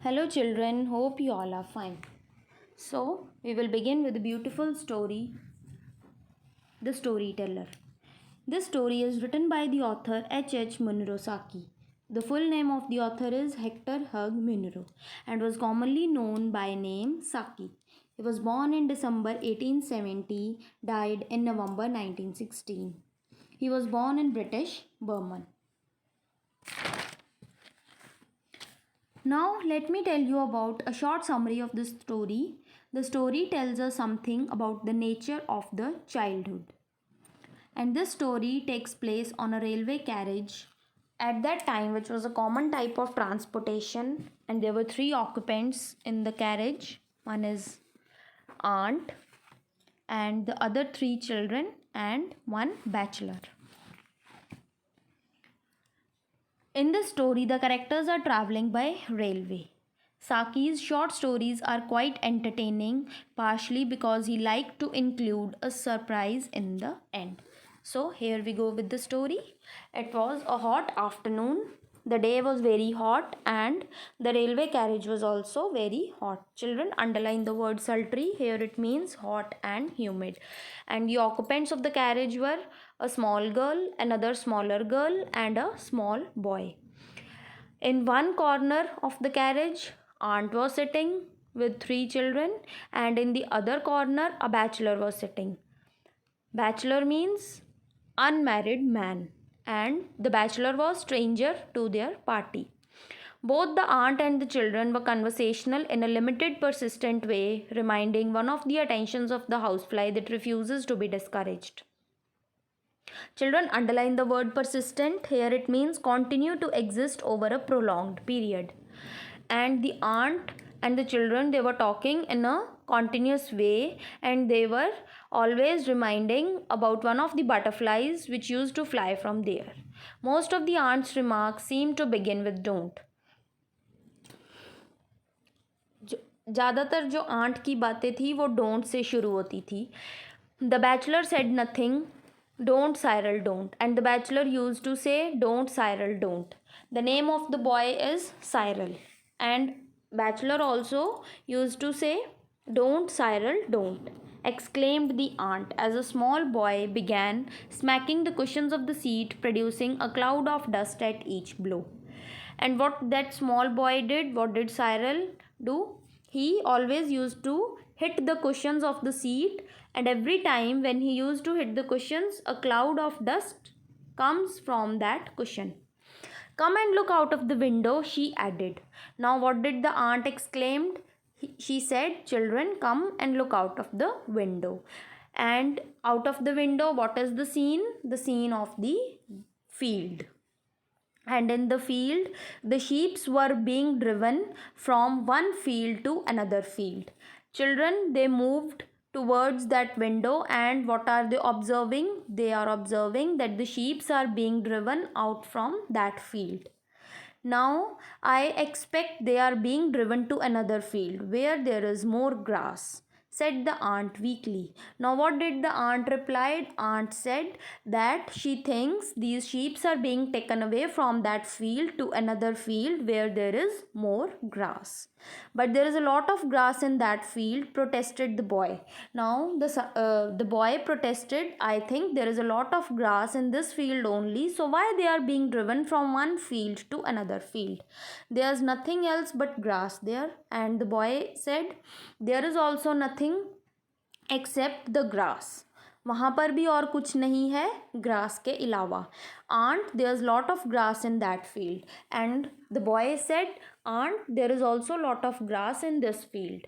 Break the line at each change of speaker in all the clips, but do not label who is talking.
Hello, children. Hope you all are fine. So, we will begin with a beautiful story, The Storyteller. This story is written by the author H. Munro Saki. The full name of the author is Hector Hug Munro and was commonly known by name Saki. He was born in December 1870, died in November 1916. He was born in British Burma. Now, let me tell you about a short summary of this story. The story tells us something about the nature of the childhood. And this story takes place on a railway carriage at that time, which was a common type of transportation, and there were three occupants in the carriage. One is aunt, and the other three children, and one bachelor. In this story, the characters are traveling by railway. Saki's short stories are quite entertaining, partially because he liked to include a surprise in the end. So, here we go with the story. It was a hot afternoon. The day was very hot and the railway carriage was also very hot. Children, underline the word sultry. Here it means hot and humid. And the occupants of the carriage were a small girl, another smaller girl, and a small boy. In one corner of the carriage, aunt was sitting with three children, and in the other corner, a bachelor was sitting. Bachelor means unmarried man, and the bachelor was stranger to their party. Both the aunt and the children were conversational in a limited, persistent way, reminding one of the attentions of the housefly that refuses to be discouraged. Children, underline the word persistent. Here it means continue to exist over a prolonged period. And the aunt and the children, they were talking in a continuous way, and they were always reminding about one of the butterflies which used to fly from there. Most of the aunt's remarks seemed to begin with don't. ज़्यादातर जो aunt की बातें थी वो don't say शुरू होती थी. The bachelor said nothing, don't Cyril don't, and the bachelor used to say don't Cyril don't. The name of the boy is Cyril, and bachelor also used to say don't Cyril don't, exclaimed the aunt as a small boy began smacking the cushions of the seat, producing a cloud of dust at each blow. And what that small boy did, what did Cyril do? He always used to hit the cushions of the seat, and every time when he used to hit the cushions, a cloud of dust comes from that cushion. Come and look out of the window, she added. Now what did the aunt exclaimed? She said, children, come and look out of the window. And out of the window, what is the scene? The scene of the field. And in the field, the sheep were being driven from one field to another field. Children, they moved towards that window, and what are they observing? They are observing that the sheep are being driven out from that field. Now, I expect they are being driven to another field where there is more grass, said the aunt weakly. Now what did the aunt replied? Aunt said that she thinks these sheep are being taken away from that field to another field where there is more grass. But there is a lot of grass in that field, protested the boy. Now the boy protested, I think there is a lot of grass in this field only, so why they are being driven from one field to another field? There is nothing else but grass there. And the boy said, there is also nothing except the grass. वहाँ पर भी और कुछ नहीं है grass के अलावा. Aunt, there is lot of grass in that field. And the boy said, aunt, there is also lot of grass in this field.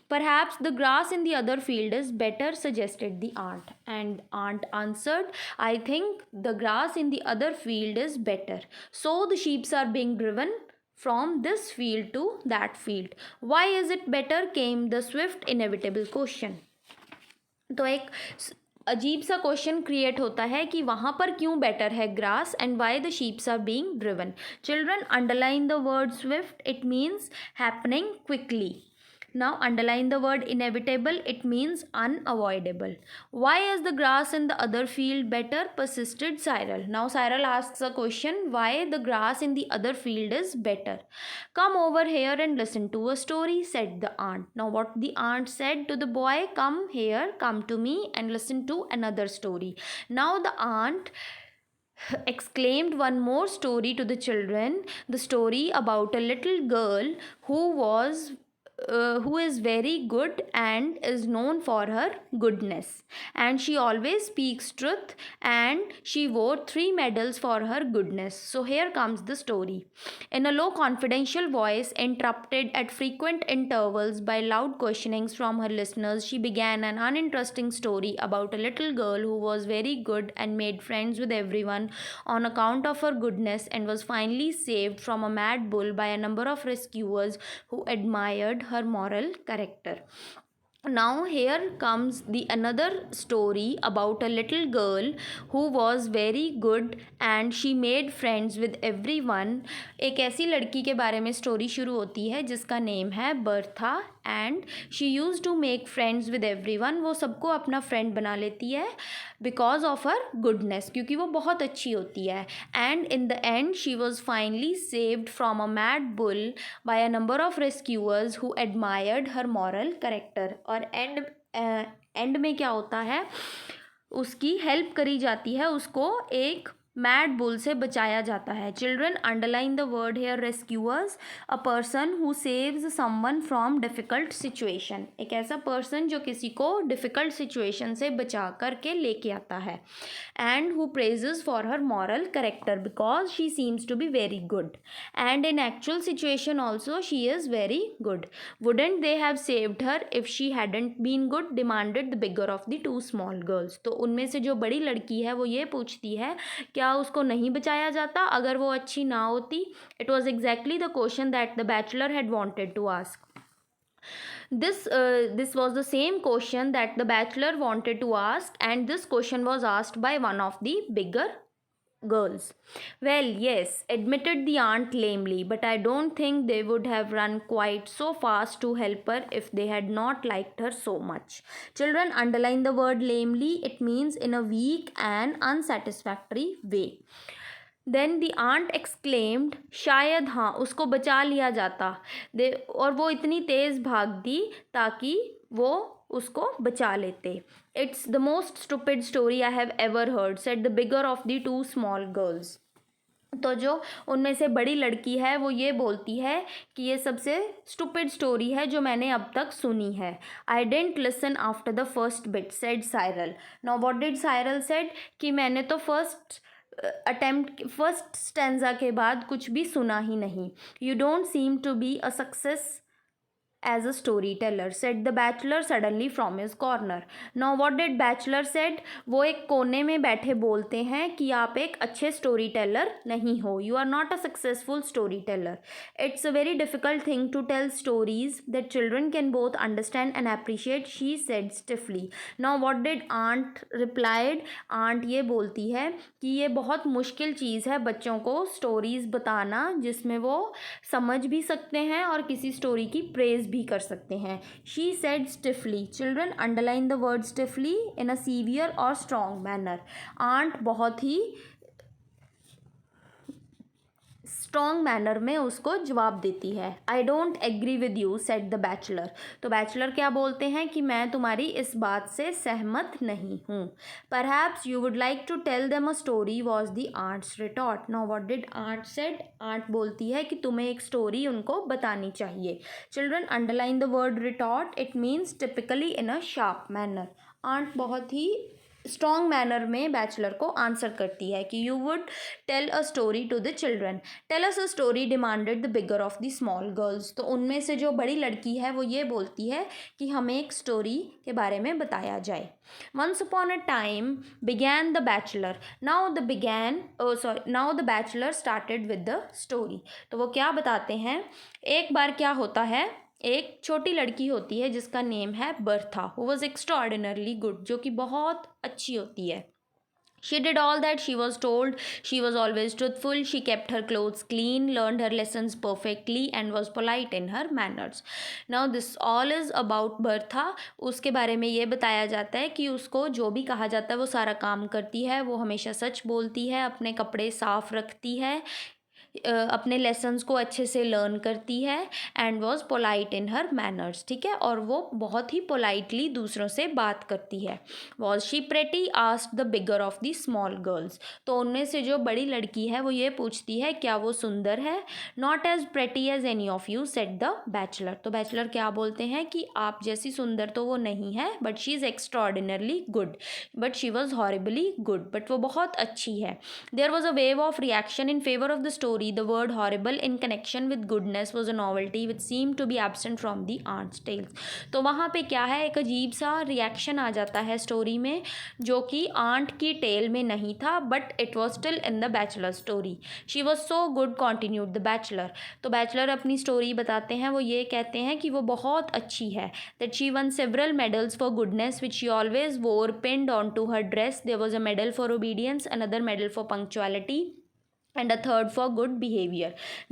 Perhaps the grass in the other field is better, suggested the aunt. And aunt answered, I think the grass in the other field is better. So the sheep are being driven from this field to that field. Why is it better? Came the swift inevitable question. तो एक अजीब सा question create होता है कि वहाँ पर क्यों बेटर है grass, and why the sheeps are being driven. Children, underline the word swift. It means happening quickly. Now underline the word inevitable. It means unavoidable. Why is the grass in the other field better? Persisted Cyril. Now Cyril asks a question, why the grass in the other field is better. Come over here and listen to a story, said the aunt. Now what the aunt said to the boy, come here, come to me and listen to another story. Now the aunt exclaimed one more story to the children, the story about a little girl who is very good and is known for her goodness, and she always speaks truth, and she wore 3 medals for her goodness. So here comes the story. In a low confidential voice, interrupted at frequent intervals by loud questionings from her listeners, she began an uninteresting story about a little girl who was very good and made friends with everyone on account of her goodness, and was finally saved from a mad bull by a number of rescuers who admired her moral character. Now here comes the another story about a little girl who was very good and she made friends with everyone. एक ऐसी लड़की के बारे में story शुरू होती है जिसका नेम है Bertha, and she use to make friends with everyone. वो सबको अपना फ्रेंड बना लेती है बिकॉज ऑफ हर गुडनेस, क्योंकि वो बहुत अच्छी होती है. And in the end she was finally saved from a mad bull bye a number of rescuers who admired her moral character. और एंड में क्या होता है, उसकी हेल्प करी जाती है, उसको एक मैड बुल से बचाया जाता है. Children underline the word hair rescuers. A person who saves someone from difficult situation. एक ऐसा पर्सन जो किसी को डिफ़िकल्ट सिचुएशन से बचा करके लेके आता है. And who praises for her moral character because she seems to be very good, and in actual situation also she is very good. Wouldn't they have saved her if she hadn't been good, demanded the bigger of the 2 small girls. तो उनमें से जो बड़ी लड़की है वो ये पूछती है, क्या उसको नहीं बचाया जाता अगर वो अच्छी ना होती. It was exactly the question that the bachelor had wanted to ask. This was the same question that the bachelor wanted to ask, and this question was asked by one of the bigger girls. Well, yes, admitted the aunt lamely, but I don't think they would have run quite so fast to help her if they had not liked her so much. Children, underline the word lamely. It means in a weak and unsatisfactory way. Then the aunt exclaimed, शायद हाँ उसको बचा लिया जाता. और वो इतनी तेज़ भाग दी ताकि वो उसको बचा लेते. It's the most stupid story I have ever heard, said the bigger of the 2 small girls. तो जो उनमें से बड़ी लड़की है वो ये बोलती है कि ये सबसे स्टूपिड स्टोरी है जो मैंने अब तक सुनी है. I didn't listen after the first bit, said Cyril. Now what did Cyril said, कि मैंने तो फर्स्ट स्टैंजा के बाद कुछ भी सुना ही नहीं. You don't seem to be a success as a storyteller, said the bachelor suddenly from his corner. Now what did bachelor said? वो एक कोने में बैठे बोलते हैं कि आप एक अच्छे स्टोरी टेलर नहीं हो. You are not a successful storyteller. It's a very difficult thing to tell stories that children can both understand and appreciate, she said stiffly. Now what did aunt replied? aunt ये बोलती है कि ये बहुत मुश्किल चीज़ है बच्चों को स्टोरीज़ बताना जिसमें वो समझ भी सकते हैं और किसी स्टोरी की प्रेज भी कर सकते हैं. She said stiffly. Children underline the word stiffly in a severe or strong manner. Aunt बहुत ही स्ट्रॉन्ग मैनर में उसको जवाब देती है. I don't agree with you, said the bachelor. तो बैचलर क्या बोलते हैं कि मैं तुम्हारी इस बात से सहमत नहीं हूँ. Perhaps you would like to tell them a story, was the aunt's retort. Now what did aunt said? Aunt बोलती है कि तुम्हें एक स्टोरी उनको बतानी चाहिए. Children underline the word retort. It means typically in a sharp manner. Aunt बहुत ही स्ट्रॉन्ग मैनर में बैचलर को आंसर करती है कि you would tell a story to the children. Tell us a story, demanded the bigger of the small girls. तो उनमें से जो बड़ी लड़की है वो ये बोलती है कि हमें एक स्टोरी के बारे में बताया जाए. Once upon a time began the bachelor. Now the bachelor started with the story. तो वो क्या बताते हैं, एक बार क्या होता है, एक छोटी लड़की होती है जिसका नेम है बर्था, हु वॉज एक्स्ट्राऑर्डिनरली गुड, जो कि बहुत अच्छी होती है. She did all that she was told. She was always truthful. She kept her clothes clean, learned her lessons perfectly, and was polite in her manners. Now this all is about Bertha. उसके बारे में ये बताया जाता है कि उसको जो भी कहा जाता है वो सारा काम करती है, वो हमेशा सच बोलती है, अपने कपड़े साफ रखती है, अपने लेसन्स को अच्छे से लर्न करती है, and was polite in her manners, ठीक है, और वो बहुत ही पोलाइटली दूसरों से बात करती है. Was she pretty asked the bigger of the small girls. तो उनमें से जो बड़ी लड़की है वो ये पूछती है क्या वो सुंदर है. Not as pretty as any of you said the bachelor. तो बैचलर क्या बोलते हैं कि आप जैसी सुंदर तो वो नहीं है, but she is extraordinarily good. But she was horribly good, but वो बहुत अच्छी है. There was a wave of reaction in favour of the story. The word horrible in connection with goodness was a novelty which seemed to be absent from the aunt's tales. तो वहाँ पे क्या है, एक अजीब सा रिएक्शन आ जाता है स्टोरी में जो कि आंट की टेल में नहीं था, but it was still in the bachelor story. She was so good continued the bachelor. तो बैचलर अपनी स्टोरी बताते हैं, वो ये कहते हैं कि वो बहुत अच्छी है. That she won several medals for goodness which she always wore pinned on to her dress. There was a medal for obedience, another medal for punctuality, and a third for good behavior.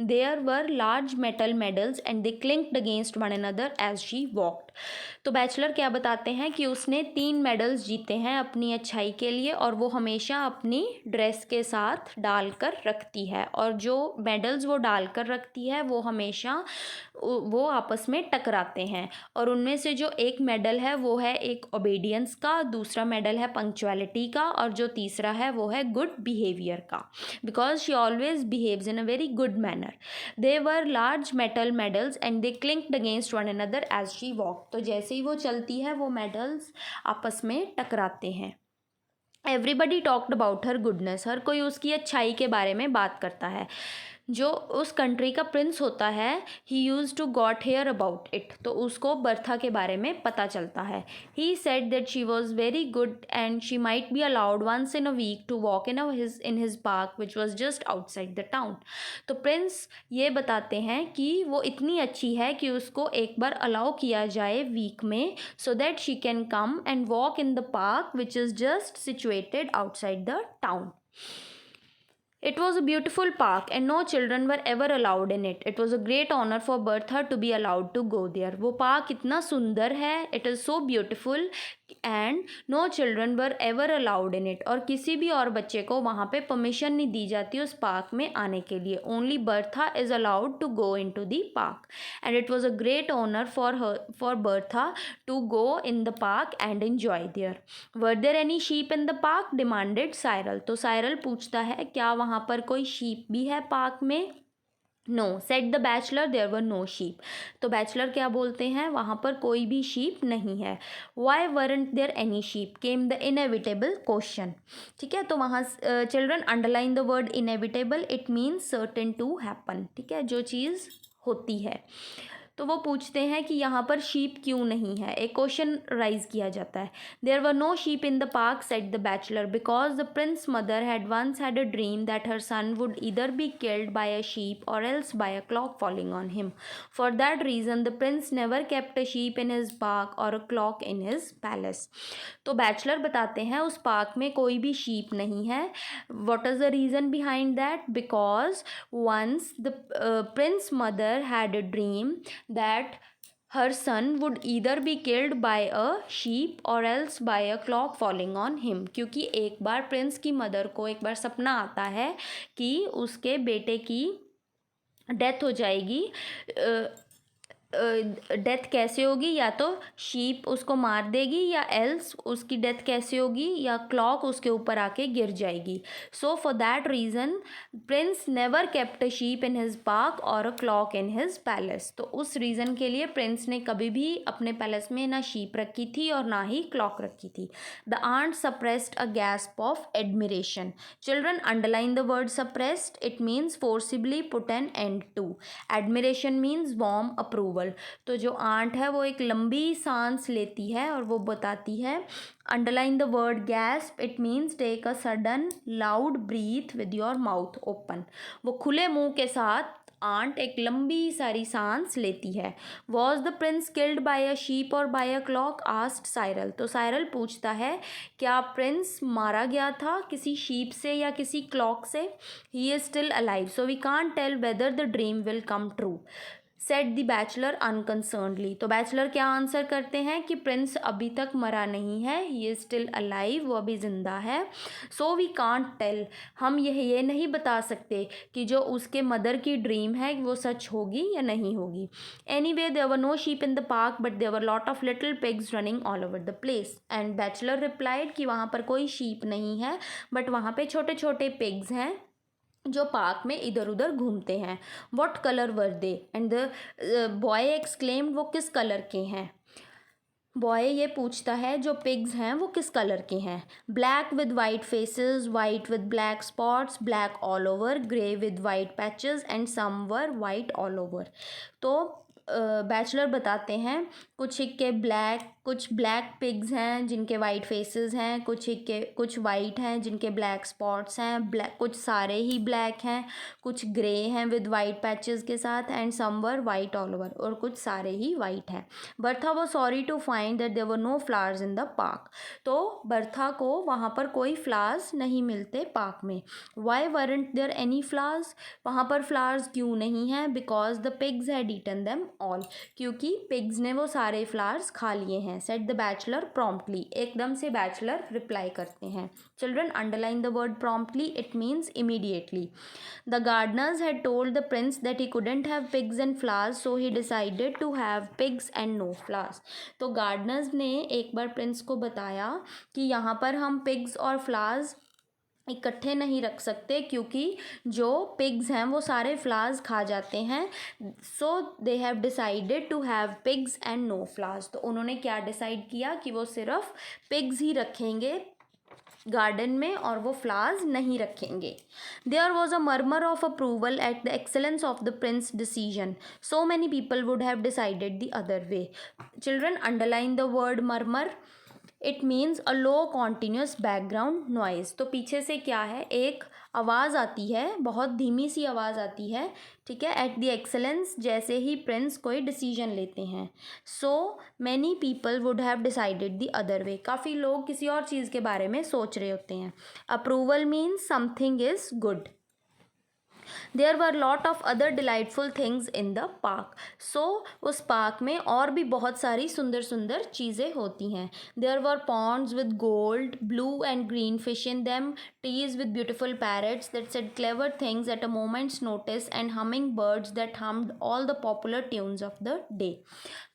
There were large metal medals and they clinked against one another as she walked. तो bachelor क्या बताते हैं कि उसने 3 medals जीते हैं अपनी अच्छाई के लिए, और वो हमेशा अपनी ड्रेस के साथ डालकर रखती है, और जो मेडल्स वो डालकर रखती है वो हमेशा वो आपस में टकराते हैं. और उनमें से जो एक मेडल है वो है एक ओबीडियंस का, दूसरा मेडल है पंक्चुअलिटी का, और जो तीसरा है वो है गुड बिहेवियर का, because she always behaves in a very good manner. They were large metal medals and they clinked against one another as she walk. तो जैसे ही वो चलती है वो मेडल्स आपस में टकराते हैं. Everybody talked about her goodness. हर कोई उसकी अच्छाई के बारे में बात करता है. जो उस कंट्री का प्रिंस होता है, he use to got hear about it. तो उसको बर्था के बारे में पता चलता है. He said that she was very good and she might be allowed once in a week to walk in his park which was just outside the town. तो prince ये बताते हैं कि वो इतनी अच्छी है कि उसको एक बार अलाउ किया जाए वीक में, so that she can come and walk in the park which is just situated outside the town. It was a beautiful park and no children were ever allowed in it. It was a great honor for Bertha to be allowed to go there. वो park इतना सुंदर है, it is so beautiful and no children were ever allowed in it. और किसी भी और बच्चे को वहाँ पे परमिशन नहीं दी जाती उस पार्क में आने के लिए. Only Bertha is allowed to go into the park. And it was a great honor for Bertha to go in the park and enjoy there. Were there any sheep in the park? Demanded Cyril. तो Cyril पूछता है क्या वहाँ पर कोई sheep भी है park में. No said the bachelor, there were no sheep. तो बैचलर क्या बोलते हैं वहाँ पर कोई भी शीप नहीं है. Why weren't there any sheep came the inevitable question. ठीक है, तो वहाँ children underline the word inevitable. It means certain to happen. ठीक है, जो चीज़ होती है. तो वो पूछते हैं कि यहाँ पर शीप क्यों नहीं है. एक क्वेश्चन राइज किया जाता है. There were no sheep in the park said the bachelor because the prince mother had once had a dream that her son would either be killed by a sheep or else by a clock falling on him. For that reason the prince never kept a sheep in his park or a clock in his palace. तो bachelor बताते हैं उस park में कोई भी sheep नहीं है. What is the reason behind that? Because once the prince mother had a dream that her son would either be killed by a sheep or else by a clock falling on him. क्योंकि एक बार Prince की mother को एक बार सपना आता है कि उसके बेटे की डेथ हो जाएगी. डेथ कैसे होगी? या तो शीप उसको मार देगी या एल्स उसकी डेथ कैसे होगी? या क्लॉक उसके ऊपर आके गिर जाएगी. So for that reason prince never kept a sheep in his park or a clock in his palace. तो उस रीज़न के लिए प्रिंस ने कभी भी अपने पैलेस में ना शीप रखी थी और ना ही क्लॉक रखी थी. The aunt suppressed a gasp of admiration. Children underline the word suppressed. It means forcibly put an end to. Admiration means warm approval. तो जो आंट है वो एक लंबी सांस लेती है और वो बताती है. Underline the word gasp. It means take a sudden loud breath with your mouth open. वो खुले मुंह के साथ आंट एक लंबी सारी सांस लेती है। Was the prince killed by a sheep or by a clock, asked Cyril. तो साइरल पूछता है क्या प्रिंस मारा गया था किसी शीप से या किसी क्लॉक से? He is still alive so we can't tell whether the dream will come true, said the bachelor unconcernedly. तो बैचलर क्या आंसर करते हैं कि प्रिंस अभी तक मरा नहीं है, ही इज स्टिल अलाइव, वो अभी जिंदा है। सो वी कांट टेल, हम ये नहीं बता सकते कि जो उसके मदर की ड्रीम है वो सच होगी या नहीं होगी। Anyway there were no sheep in the park but there were lot of little pigs running all over the place. And bachelor replied कि वहाँ पर कोई शीप नहीं है बट वहाँ पे छोटे छोटे पिग्स हैं जो पार्क में इधर उधर घूमते हैं। What colour were they? And the boy exclaimed, वो किस कलर के हैं? बॉय ये पूछता है जो पिग्स हैं वो किस कलर के हैं। Black with white faces, white with black spots, black all over, grey with white patches and some were white all over. तो बैचलर बताते हैं कुछ ब्लैक पिग्स हैं जिनके वाइट फेसेस हैं, कुछ वाइट हैं जिनके ब्लैक स्पॉट्स हैं, कुछ सारे ही ब्लैक हैं, कुछ ग्रे हैं विद वाइट पैचेस के साथ and some were white all over, और कुछ सारे ही वाइट हैं। Bertha was sorry to find that there were no flowers in the park. तो बर्था को वहाँ पर कोई फ्लावर्स नहीं मिलते पार्क में। Why weren't there any flowers? वहाँ पर फ्लावर्स क्यों नहीं हैं? Because the pigs had eaten them all, क्योंकि पिग्स ने वो सारे फ्लावर्स खा लिए हैं, सेड द बैचलर प्रॉम्प्टली। एकदम से बैचलर रिप्लाई करते हैं। Children underline the word promptly, it means immediately. The Gardner's had told the Prince that he couldn't have pigs and flowers, so he decided to have pigs and no flowers। तो Gardner's ने एक बार Prince को बताया कि यहाँ पर हम pigs और फ्लावर्स इकट्ठे नहीं रख सकते क्योंकि जो पिग्स हैं वो सारे फ्लावर्स खा जाते हैं। So they have decided to have pigs and no flowers. तो उन्होंने क्या डिसाइड किया कि वो सिर्फ पिग्स ही रखेंगे गार्डन में और वो फ्लावर्स नहीं रखेंगे। There was a murmur of approval at the excellence of the prince decision, so many people would have decided the other way. Children underline the word murmur, it means a low continuous background noise. तो पीछे से क्या है, एक आवाज़ आती है, बहुत धीमी सी आवाज़ आती है, ठीक है, एट द एक्सेलेंस, जैसे ही प्रिंस कोई डिसीजन लेते हैं। सो many people would have decided the other वे, काफ़ी लोग किसी और चीज़ के बारे में सोच रहे होते हैं। Approval means something is good. There were lot of other delightful things in the park. So उस पार्क में और भी बहुत सारी सुंदर सुंदर चीज़ें होती हैं। There were ponds with gold blue and green fish in them, trees with beautiful parrots that said clever things at a moments notice and humming birds that hummed all the popular tunes of the day.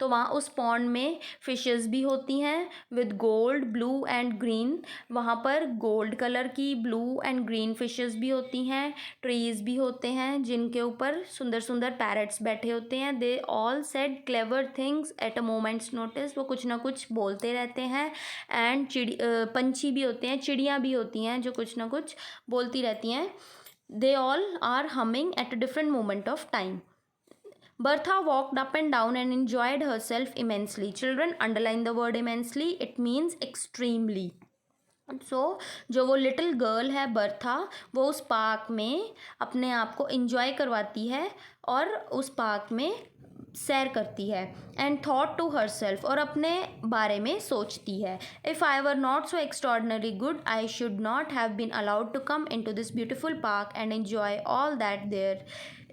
तो वहाँ उस pond में fishes भी होती हैं with gold blue and green, वहाँ पर gold colour की ब्लू एंड ग्रीन फिशेस भी होती हैं, ट्रीज़ भी होते हैं जिनके ऊपर सुंदर सुंदर पैरट्स बैठे होते हैं। They all said clever things at a moments notice, वो कुछ ना कुछ बोलते रहते हैं। एंड पंछी भी होते हैं, चिड़ियाँ भी होती हैं जो कुछ ना कुछ बोलती रहती हैं। They all are humming at a different moment of time. Bertha walked up and down and enjoyed herself immensely. Children, underline the word immensely. It means extremely. जो वो लिटिल गर्ल है बर्था, वो उस पार्क में अपने आप को enjoy करवाती है और उस पार्क में सैर करती है। And thought to herself, और अपने बारे में सोचती है, if I were not so extraordinary good I should not have been allowed to come into this beautiful park and enjoy all that there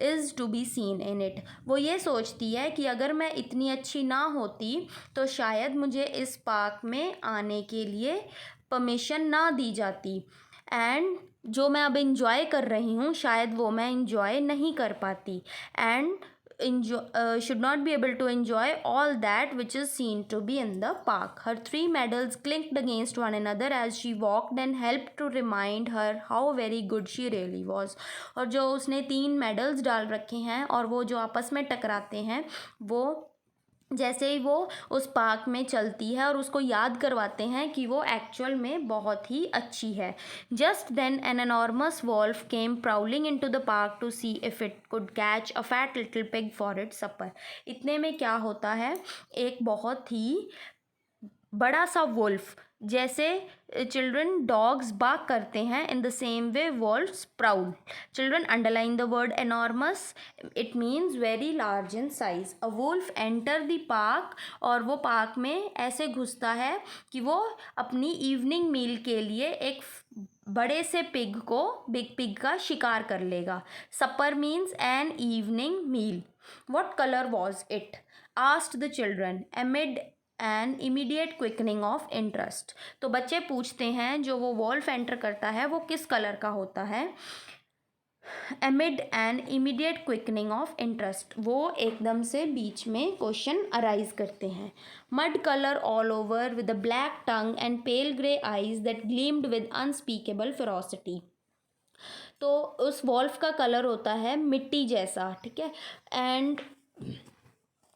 is to be seen in it. वो ये सोचती है कि अगर मैं इतनी अच्छी ना होती तो शायद मुझे इस पार्क में आने के लिए परमिशन ना दी जाती, एंड जो मैं अब इंजॉय कर रही हूँ शायद वो मैं इंजॉय नहीं कर पाती, and should not be able to enjoy all that which is seen to be in the park. Her 3 medals clinked against one another as she walked and helped to remind her how very good she really was। और जो उसने 3 medals डाल रखे हैं और वो जो आपस में टकराते हैं, वो जैसे ही वो उस पार्क में चलती है और उसको याद करवाते हैं कि वो एक्चुअल में बहुत ही अच्छी है। Just then an enormous wolf came prowling in to the park to see if it could catch a fat little pig for it supper. इतने में क्या होता है, एक बहुत ही बड़ा सा वुल्फ जैसे चिल्ड्रन डॉग्स बार्क करते हैं, in the same way wolves prowl. Children underline the word enormous. It means very large in size. A wolf enter the park. और वो पार्क में ऐसे घुसता है कि वो अपनी इवनिंग मील के लिए एक बड़े से बिग पिग का शिकार कर लेगा. Supper means an evening meal. What colour was it asked the children amid an immediate quickening of interest. तो बच्चे पूछते हैं जो वो वॉल्फ एंटर करता है वो किस कलर का होता है. Amid an immediate quickening of interest, वो एकदम से बीच में क्वेश्चन अराइज करते हैं. Mud colour all over with a black tongue and pale grey eyes that gleamed with unspeakable ferocity. तो उस वॉल्फ का कलर होता है मिट्टी जैसा, ठीक है. एंड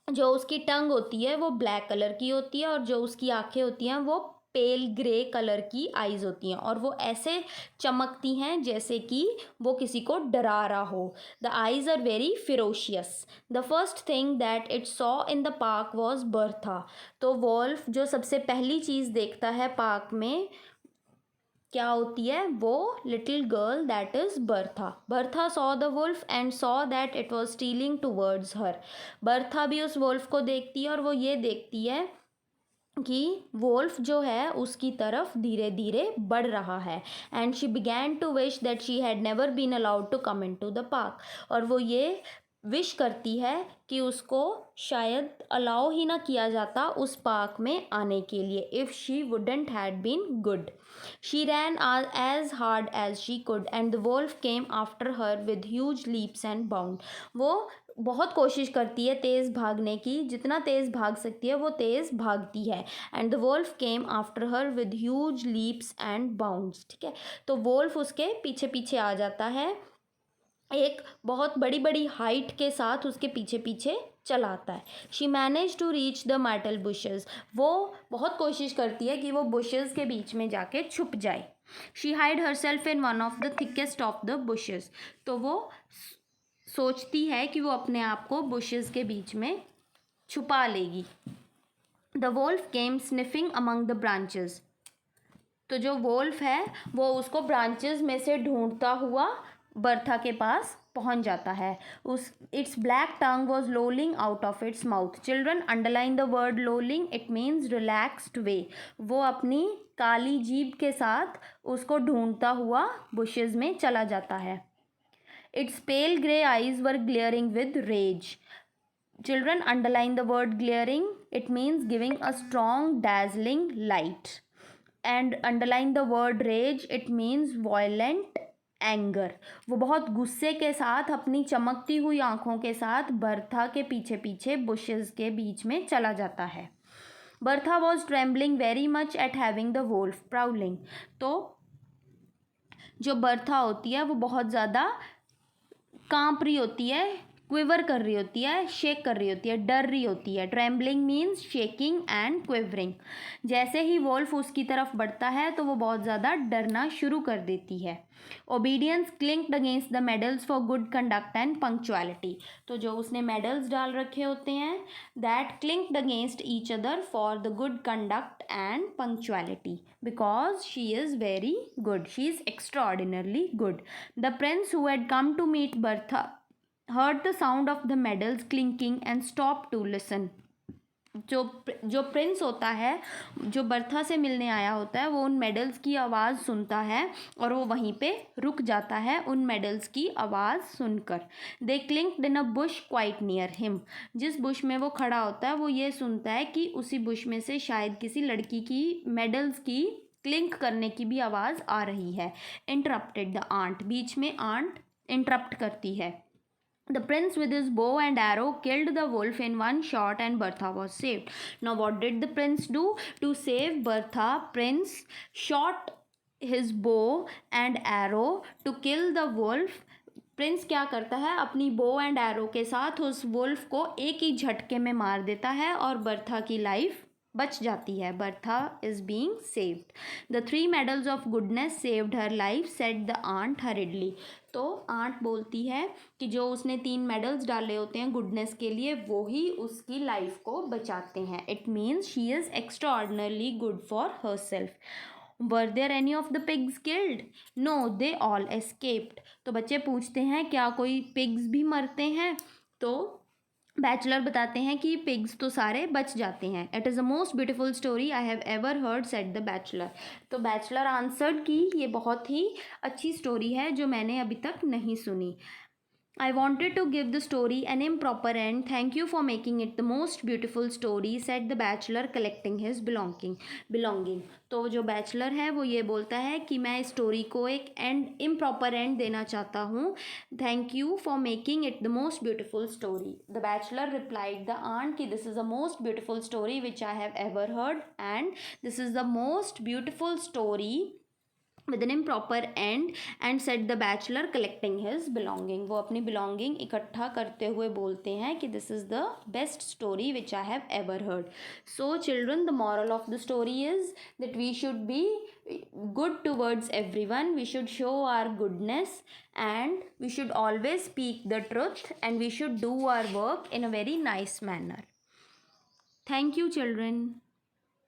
जो उसकी टंग होती है वो ब्लैक कलर की होती है और जो उसकी आंखें होती हैं वो पेल ग्रे कलर की आइज़ होती हैं और वो ऐसे चमकती हैं जैसे कि वो किसी को डरा रहा हो. The eyes are very ferocious. The first thing that it saw in the park was Bertha. तो वॉल्फ जो सबसे पहली चीज़ देखता है पार्क में क्या होती है, वो little girl that is Bertha. Bertha saw the wolf and saw that it was stealing towards her. Bertha भी उस वुल्फ को देखती है और वो ये देखती है कि वुल्फ जो है उसकी तरफ धीरे धीरे बढ़ रहा है. And she began to wish that she had never been allowed to come in to the park. और वो ये विश करती है कि उसको शायद अलाउ ही ना किया जाता उस पार्क में आने के लिए. If she wouldn't had been good. She ran as hard as she could and the wolf came after her with huge leaps and bound. वो बहुत कोशिश करती है तेज़ भागने की, जितना तेज़ भाग सकती है वो तेज़ भागती है. And the wolf came after her with huge leaps and bounds. ठीक है, तो वोल्फ उसके पीछे पीछे आ जाता है, एक बहुत बड़ी बड़ी हाइट के साथ उसके पीछे पीछे चलाता है. She manage to reach the myrtle bushes. वो बहुत कोशिश करती है कि वो बुशेस के बीच में जाके छुप जाए. She hide her self in one of the thickest of the bushes. तो वो सोचती है कि वो अपने आप को बुशेस के बीच में छुपा लेगी. The wolf came sniffing among the branches. तो जो वोल्फ है वो उसको ब्रांचेस में से ढूंढता हुआ बर्था के पास पहुंच जाता है. उस its black tongue was lolling out of its mouth. Children underline the word lolling. It means relaxed way. वो अपनी काली जीभ के साथ उसको ढूंढता हुआ बुशेस में चला जाता है. Its pale grey eyes were glaring with rage. Children underline the word glaring. It means giving a strong dazzling light. And underline the word rage. It means violent anger. वो बहुत गुस्से के साथ अपनी चमकती हुई आंखों के साथ बर्था के पीछे पीछे बुशेस के बीच में चला जाता है. Bertha was trembling very much at having the wolf prowling. तो जो बर्था होती है वो बहुत ज़्यादा कांप रही होती है, क्विवर कर रही होती है, शेक कर रही होती है, डर रही होती है. Trembling means shaking and quivering. जैसे ही वोल्फ उसकी तरफ बढ़ता है तो वो बहुत ज़्यादा डरना शुरू कर देती है. Obedience clinked against the medals for good conduct and punctuality. तो जो उसने मेडल्स डाल रखे होते हैं that clinked against each other for the good conduct and punctuality because she is very good. She is extraordinarily good. The prince who had come to meet Bertha heard the sound of the medals clinking and stopped to listen. जो Prince होता है जो Bertha से मिलने आया होता है वो उन मेडल्स की आवाज़ सुनता है और वो वहीं पे रुक जाता है उन मेडल्स की आवाज़ सुनकर. They clinked in a bush quite near him. जिस बुश में वो खड़ा होता है वो ये सुनता है कि उसी बुश में से शायद किसी लड़की की मेडल्स की क्लिंक करने की भी आवाज़ आ रही है. Interrupted the aunt. बीच में आंट इंटरप्ट करती है. The prince with his bow and arrow killed the wolf in one shot and Bertha was saved. Now what did the prince do? To save Bertha, prince shot his bow and arrow to kill the wolf. Prince क्या करता है अपनी bow and arrow के साथ उस wolf को एक ही झटके में मार देता है और बर्था की लाइफ बच जाती है. Bertha is being saved. The 3 medals of goodness saved her life, said the aunt hurriedly. तो आंट बोलती है कि जो उसने 3 मेडल्स डाले होते हैं गुडनेस के लिए वो ही उसकी लाइफ को बचाते हैं. It means she is extraordinarily good for herself. Were there any of the pigs killed? No, they all escaped. तो बच्चे पूछते हैं क्या कोई पिग्स भी मरते हैं? तो बैचलर बताते हैं कि पिग्स तो सारे बच जाते हैं. It is the most beautiful story I have ever heard, said the bachelor. तो बैचलर आंसर्ड कि ये बहुत ही अच्छी स्टोरी है जो मैंने अभी तक नहीं सुनी. I wanted to give the story an improper end. Thank you for making it the most beautiful story, said the bachelor collecting his belonging. तो जो बैचलर है वो ये बोलता है कि मैं इस स्टोरी को एक इम्प्रॉपर एंड देना चाहता हूँ. Thank you for making it the most beautiful story. The bachelor replied the aunt कि this is the most beautiful story which I have ever heard and this is the most beautiful story with an improper end, and said the bachelor collecting his belonging. वो अपनी belonging इकट्ठा करते हुए बोलते हैं कि this is the best story which I have ever heard. So children, the moral of the story is that we should be good towards everyone. We should show our goodness and we should always speak the truth and we should do our work in a very nice manner. Thank you children.